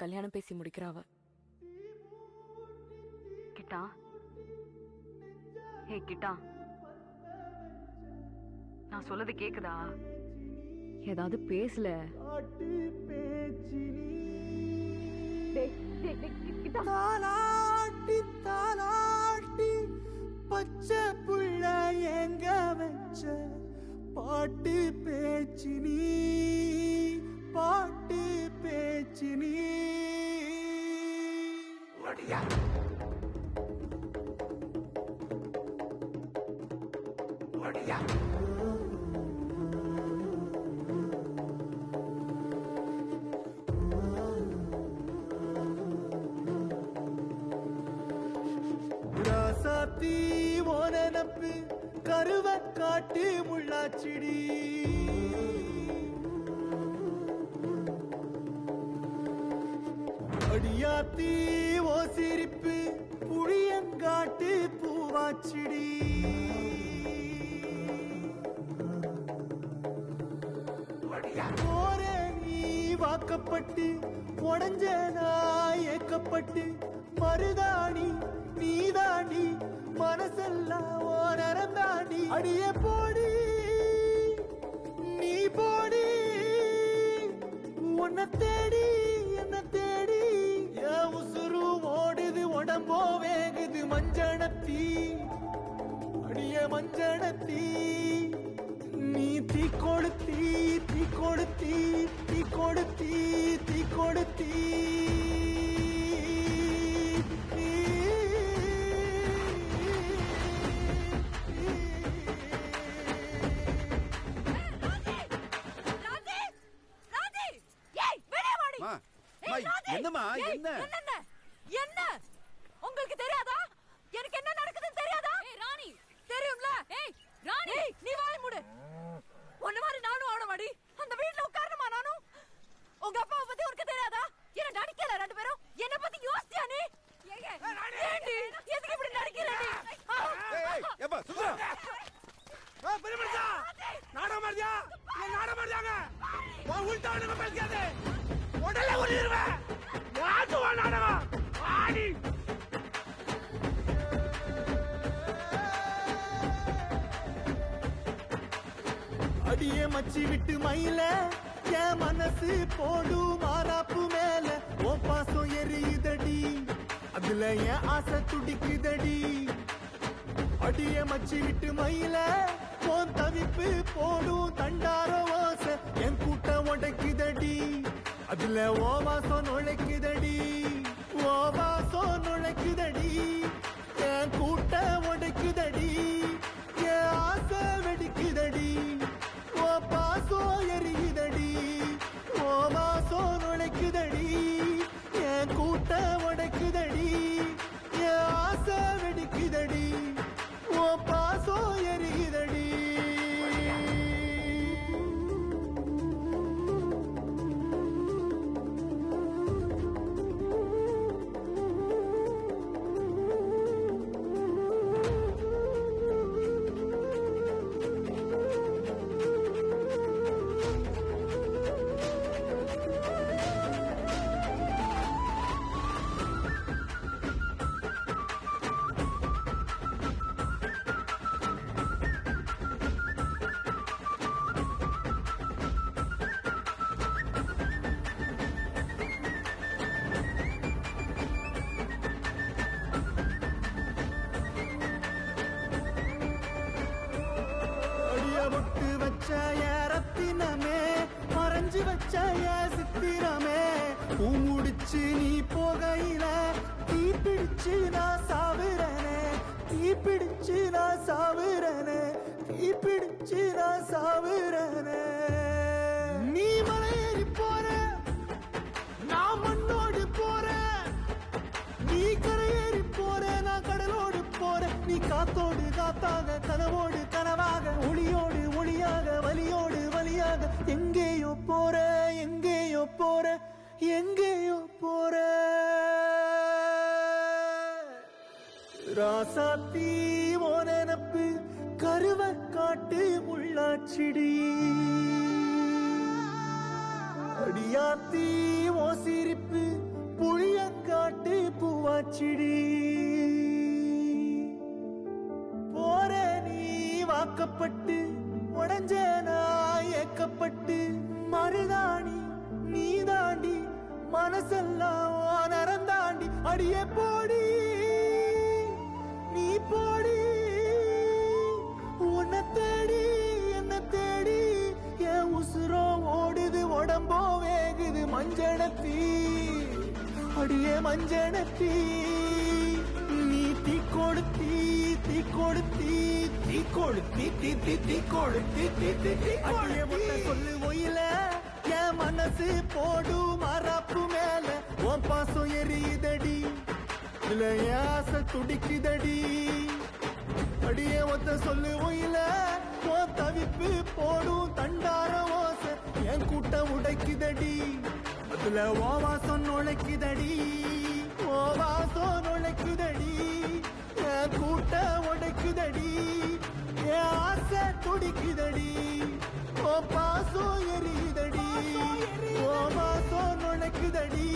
கல்யாணம் பேசி முடிக்கிறாவ. கிட்டா, ஹே கிட்டா, நான் சொல்லது கேக்குதா? ஏதாவது பேசல. தாலாட்டி தாலாட்டி பச்சை புள்ள எங்க வச்ச பாட்டு பேச்சு நீ, பாட்டு பேச்சு நீ. ராசாத்தி ஓனப்பு கருவ காட்டு முள்ளாச்சிடி, அடியாத்தி ஓ சிரிப்பு புளியங்காட்டு பூவாச்சிடி. போற நீ வாக்கப்பட்டு உடஞ்ச நான் ஏக்கப்பட்டு மருதாணி நீதாண்டி மனசெல்லாம் ஓரம் தாண்டி. அடிய போடி நீ போடி உன்னை தேடி என்ன தேடி என் உசுரு ஓடுது உடம்போ வேகுது மஞ்சனத்தி அடிய மஞ்சனத்தி. நீ தீ கொடுத்தி தீ கொடுத்தி தீ கொடுத்தி தீ கொடுத்தி. என்னமா என்ன என்ன உங்களுக்கு தெரியாதா? எனக்கு என்ன நடக்குதுன்னு தெரியாதா? ராணி தெரியும்ல. ராணி நீ வாய் மூடு. ஒண்ணு மாதிரி நானும் ஆனவாடி அந்த வீட்ல உட்காரணுமா? நானும் உங்க அப்பாவை பத்தி உனக்கு தெரியாதா? என்ன நடிக்கல ரெண்டு பேரும்? என்ன பத்தி யோசிச்சியா நீ? ஏண்டி எதுக்கு இப்படி நடிக்கிற நீ? ஏப்பா சும்மா பெருமடா நாடகம் மாதிரியா இல்ல நாடகம் மாதிரியாங்க உள்டானுங்க பேசியாதே உடனே உரிடுவேன். யாரு வா நாடகம் ஆடி அடியே மச்சி விட்டு மயில என் மனசு போடு மாறாப்பு மேல ஓ பாசம் எரியுதடி அதுல என் ஆசை துடிக்குதடி. அடியே மச்சி விட்டு மயில போன் தவிப்பு போடும் தண்டார ஓசை என் கூட்டம் உடைக்குதடி அதுல ஓ வாசம் நுழைக்குதடி ஓ வாசம் நுழைக்குதடி என் கூட்டம் உடைக்குதடி என் ஆசை வெடிக்குதடி ஓ பாசம் எரியுதடி ஓ வாசம் நுழைக்குதடி என் கூட்டம் உடைக்குதடி என் ஆசை வெடிக்குதடி ஓ பாசம் எரியுதடி. ரத்தினமே மறைஞ்சு வச்ச சித்திரமே முடிச்சு நீ போகையில தீ பிடிச்சு நான் சாவுறனே தீ பிடிச்சு நான் சாவுறனே தீ பிடிச்சு நான் சாவுறனே. நீ மலையேறி போற நான் மண்ணோடு போற நீ கரையேறி போற நான் கடலோடு போற நீ காத்தோடு காத்தாக கனவோடு கனவாக ஒளியோடு ஒளியாக வலியோடு வலியாக எங்கேயோ போற எங்கேயோ போற எங்கேயோ போற. ராசாத்தி ஓ நினப்பு கருவ காட்டு முள்ளாச்சிடி அடியாத்தி ஓ சிரிப்பு வாக்கப்பட்டு உடஞ்சேனா ஏக்கப்பட்டு மருதாணி நீ தாண்டி மனசெல்லாம் நரந்தாண்டி அடியே போடி நீ போடி உன்னை தேடி என்ன தேடி என் உசுரோ ஓடுது உடம்போ வேகுது மஞ்சனத்தி அடியே மஞ்சனத்தி நீ தீ கொடுத்தி தீ கொடுத்தி தீ கொடுத்தி தீ தீ தீ கொடுத்தி தீ தீ தீ அடியே முட்டை சொல்லு ஒயில என் மனசு போடு மரப்பு மேல உன் பாசம் எரியுதடி இல்ல ஆசை துடிக்குதடி அடியே ஒத்த சொல்லு ஒயில உன் தவிப்பு போடும் தண்டார ஓசை என் கூட்டம் உடைக்குதடி அதுல ஓ வாசம் நுழைக்குதடி ஓ வாசம் நுழைக்குதடி என் கூட்டம் உடைக்குதடி என் ஆசை துடிக்குதடி ஓ பாசம் எரியுதடி ஓ வாசம் நுழைக்குதடி